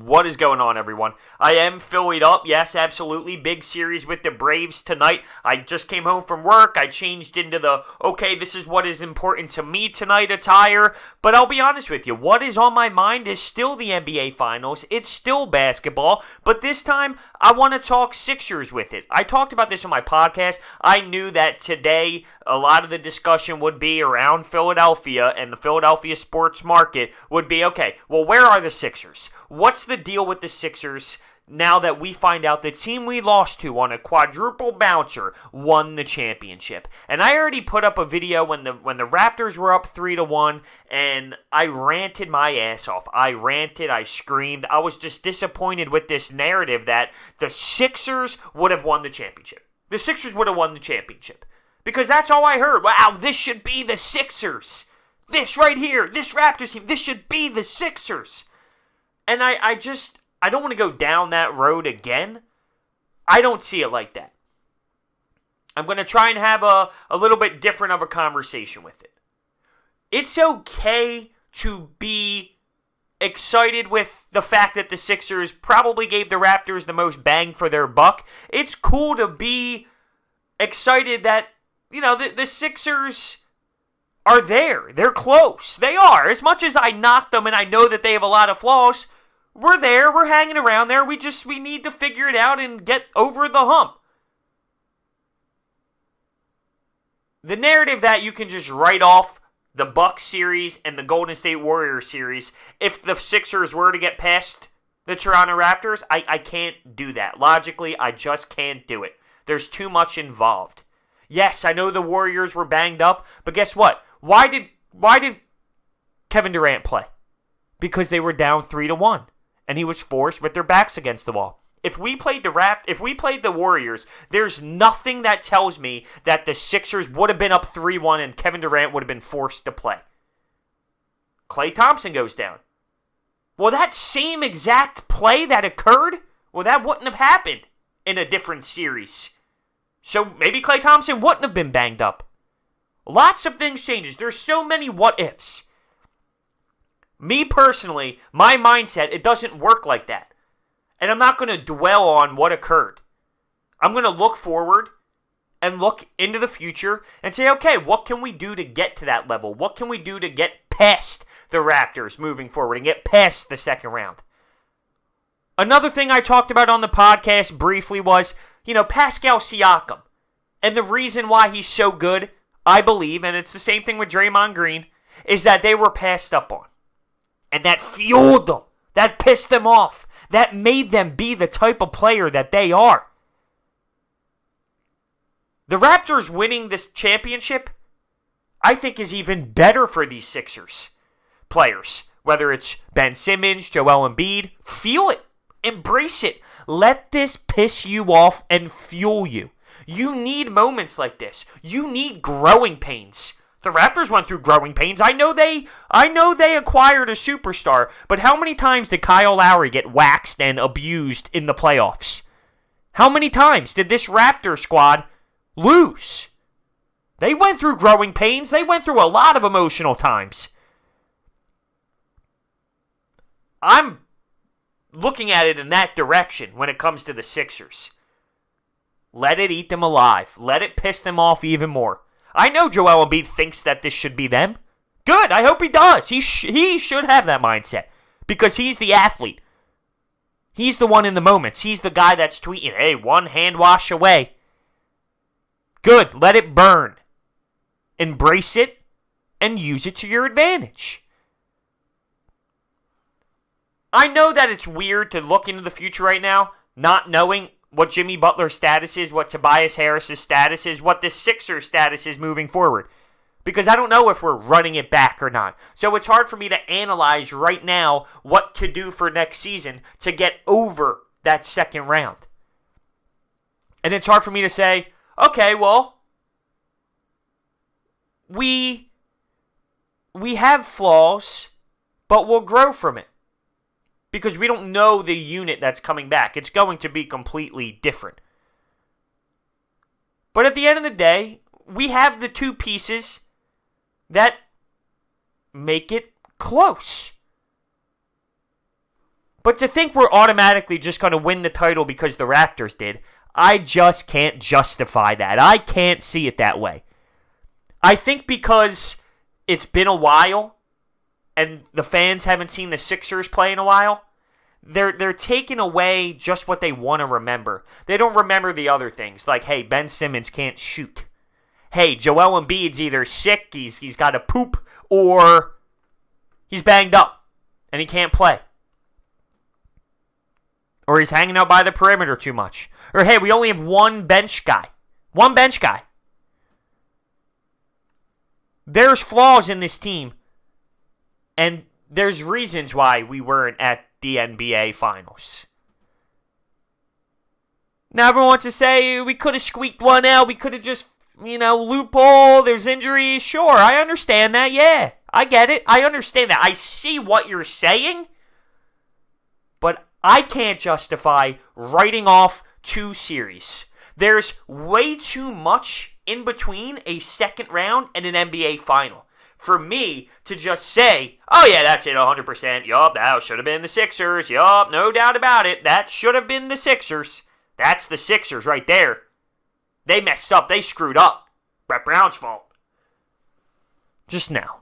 What is going on, everyone? I am Phillied up. Yes, absolutely. Big series with the Braves tonight. I just came home from work. I changed into the, okay, this is what is important to me tonight attire. But I'll be honest with you. What is on my mind is still the NBA Finals. It's still basketball. But this time, I want to talk Sixers with it. I talked about this on my podcast. I knew that today, a lot of the discussion would be around Philadelphia, and the Philadelphia sports market would be, okay, well, where are the Sixers? What's the deal with the Sixers now that we find out the team we lost to on a quadruple bouncer won the championship? And I already put up a video when the Raptors were up 3-1, and I ranted my ass off. I ranted, I screamed. I was just disappointed with this narrative that the Sixers would have won the championship. The Sixers would have won the championship. Because that's all I heard. Wow, this should be the Sixers. This right here, this Raptors team, this should be the Sixers. And I don't want to go down that road again. I don't see it like that. I'm going to try and have a little bit different of a conversation with it. It's okay to be excited with the fact that the Sixers probably gave the Raptors the most bang for their buck. It's cool to be excited that, the Sixers are there. They're close. They are. As much as I knock them and I know that they have a lot of flaws, we're there. We're hanging around there. We need to figure it out and get over the hump. The narrative that you can just write off the Bucks series and the Golden State Warriors series if the Sixers were to get past the Toronto Raptors, I can't do that. Logically, I just can't do it. There's too much involved. Yes, I know the Warriors were banged up, but guess what? Why did Kevin Durant play? Because they were down 3-1. And he was forced with their backs against the wall. If we played the Warriors, there's nothing that tells me that the Sixers would have been up 3-1 and Kevin Durant would have been forced to play. Klay Thompson goes down. Well, that same exact play that occurred, that wouldn't have happened in a different series. So maybe Klay Thompson wouldn't have been banged up. Lots of things changes. There's so many what-ifs. Me personally, my mindset, it doesn't work like that. And I'm not going to dwell on what occurred. I'm going to look forward and look into the future and say, okay, what can we do to get to that level? What can we do to get past the Raptors moving forward and get past the second round? Another thing I talked about on the podcast briefly was, Pascal Siakam. And the reason why he's so good, I believe, and it's the same thing with Draymond Green, is that they were passed up on. And that fueled them. That pissed them off. That made them be the type of player that they are. The Raptors winning this championship, I think, is even better for these Sixers players. Whether it's Ben Simmons, Joel Embiid, feel it. Embrace it. Let this piss you off and fuel you. You need moments like this. You need growing pains. The Raptors went through growing pains. I know they acquired a superstar, but how many times did Kyle Lowry get waxed and abused in the playoffs? How many times did this Raptor squad lose? They went through growing pains. They went through a lot of emotional times. I'm looking at it in that direction when it comes to the Sixers. Let it eat them alive. Let it piss them off even more. I know Joel Embiid thinks that this should be them. Good, I hope he does. He should have that mindset because he's the athlete. He's the one in the moments. He's the guy that's tweeting, hey, one hand wash away. Good, let it burn. Embrace it and use it to your advantage. I know that it's weird to look into the future right now, not knowing what Jimmy Butler's status is, what Tobias Harris's status is, what the Sixers' status is moving forward. Because I don't know if we're running it back or not. So it's hard for me to analyze right now what to do for next season to get over that second round. And it's hard for me to say, okay, well, we have flaws, but we'll grow from it. Because we don't know the unit that's coming back. It's going to be completely different. But at the end of the day, we have the two pieces that make it close. But to think we're automatically just going to win the title because the Raptors did, I just can't justify that. I can't see it that way. I think because it's been a while and the fans haven't seen the Sixers play in a while, they're taking away just what they want to remember. They don't remember the other things, like, hey, Ben Simmons can't shoot. Hey, Joel Embiid's either sick, he's got a poop, or he's banged up and he can't play. Or he's hanging out by the perimeter too much. Or, hey, we only have one bench guy. One bench guy. There's flaws in this team. And there's reasons why we weren't at the NBA Finals. Now, everyone wants to say we could have squeaked one out. We could have just, loophole. There's injuries. Sure, I understand that. Yeah, I get it. I understand that. I see what you're saying. But I can't justify writing off 2 series. There's way too much in between a second round and an NBA final for me to just say, oh yeah, that's it, 100%. Yup, that should have been the Sixers. Yup, no doubt about it. That should have been the Sixers. That's the Sixers right there. They messed up. They screwed up. Brett Brown's fault. Just now.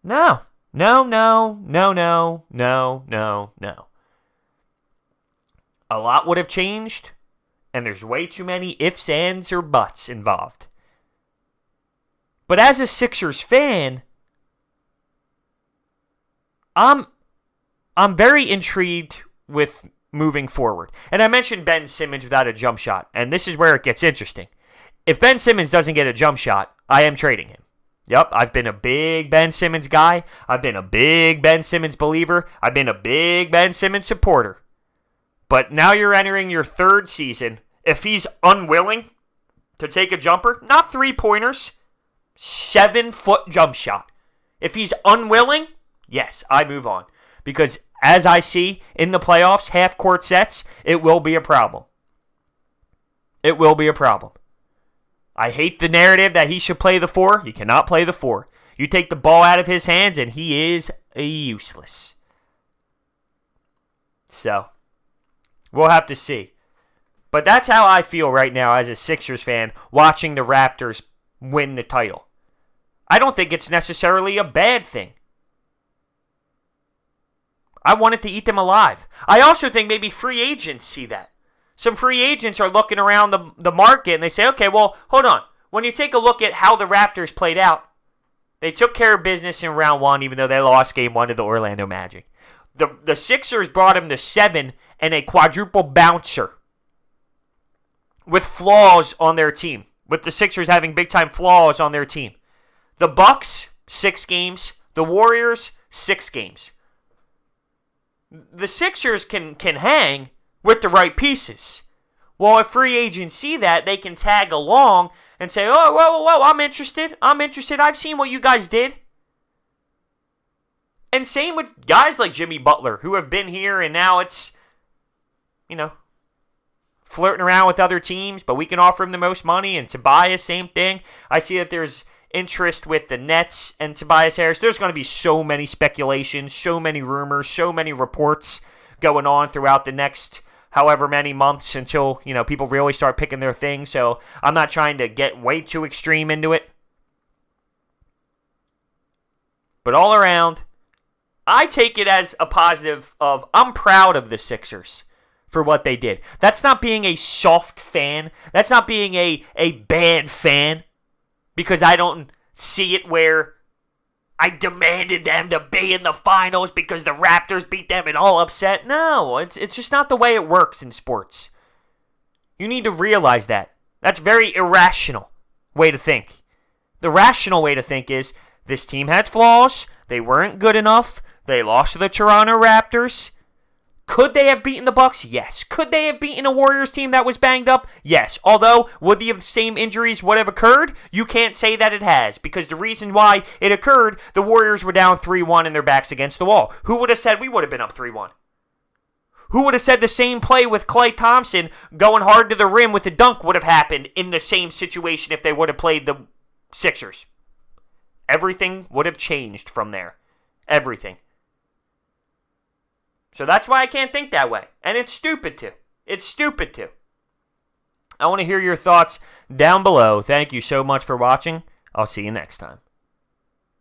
No. A lot would have changed, and there's way too many ifs, ands, or buts involved. But as a Sixers fan, I'm very intrigued with moving forward. And I mentioned Ben Simmons without a jump shot, and this is where it gets interesting. If Ben Simmons doesn't get a jump shot, I am trading him. Yep, I've been a big Ben Simmons guy. I've been a big Ben Simmons believer. I've been a big Ben Simmons supporter. But now you're entering your 3rd season. If he's unwilling to take a jumper, not 3-pointers, 7-foot jump shot. If he's unwilling, yes, I move on. Because as I see in the playoffs, half-court sets, it will be a problem. It will be a problem. I hate the narrative that he should play the 4. He cannot play the 4. You take the ball out of his hands and he is useless. So, we'll have to see. But that's how I feel right now as a Sixers fan watching the Raptors win the title. I don't think it's necessarily a bad thing. I want it to eat them alive. I also think maybe free agents see that. Some free agents are looking around the market and they say, okay, well, hold on. When you take a look at how the Raptors played out, they took care of business in round 1 even though they lost game 1 to the Orlando Magic. The Sixers brought him to 7 and a quadruple bouncer with flaws on their team. With the Sixers having big-time flaws on their team. The Bucks, 6 games. The Warriors, 6 games. The Sixers can hang with the right pieces. Well, if free agents see that, they can tag along and say, oh, whoa, I'm interested. I've seen what you guys did. And same with guys like Jimmy Butler, who have been here and now it's, flirting around with other teams, but we can offer him the most money. And Tobias, same thing. I see that there's interest with the Nets and Tobias Harris. There's going to be so many speculations, so many rumors, so many reports going on throughout the next however many months until, people really start picking their thing. So I'm not trying to get way too extreme into it. But all around, I take it as a positive of I'm proud of the Sixers for what they did. That's not being a soft fan. That's not being a bad fan because I don't see it where I demanded them to be in the finals because the Raptors beat them and all upset. No, it's just not the way it works in sports. You need to realize that. That's very irrational way to think. The rational way to think is this team had flaws. They weren't good enough. They lost to the Toronto Raptors. Could they have beaten the Bucks? Yes. Could they have beaten a Warriors team that was banged up? Yes. Although, would the same injuries would have occurred? You can't say that it has, because the reason why it occurred, the Warriors were down 3-1 and their backs against the wall. Who would have said we would have been up 3-1? Who would have said the same play with Klay Thompson going hard to the rim with the dunk would have happened in the same situation if they would have played the Sixers? Everything would have changed from there. Everything. So that's why I can't think that way. And it's stupid to. It's stupid to. I want to hear your thoughts down below. Thank you so much for watching. I'll see you next time.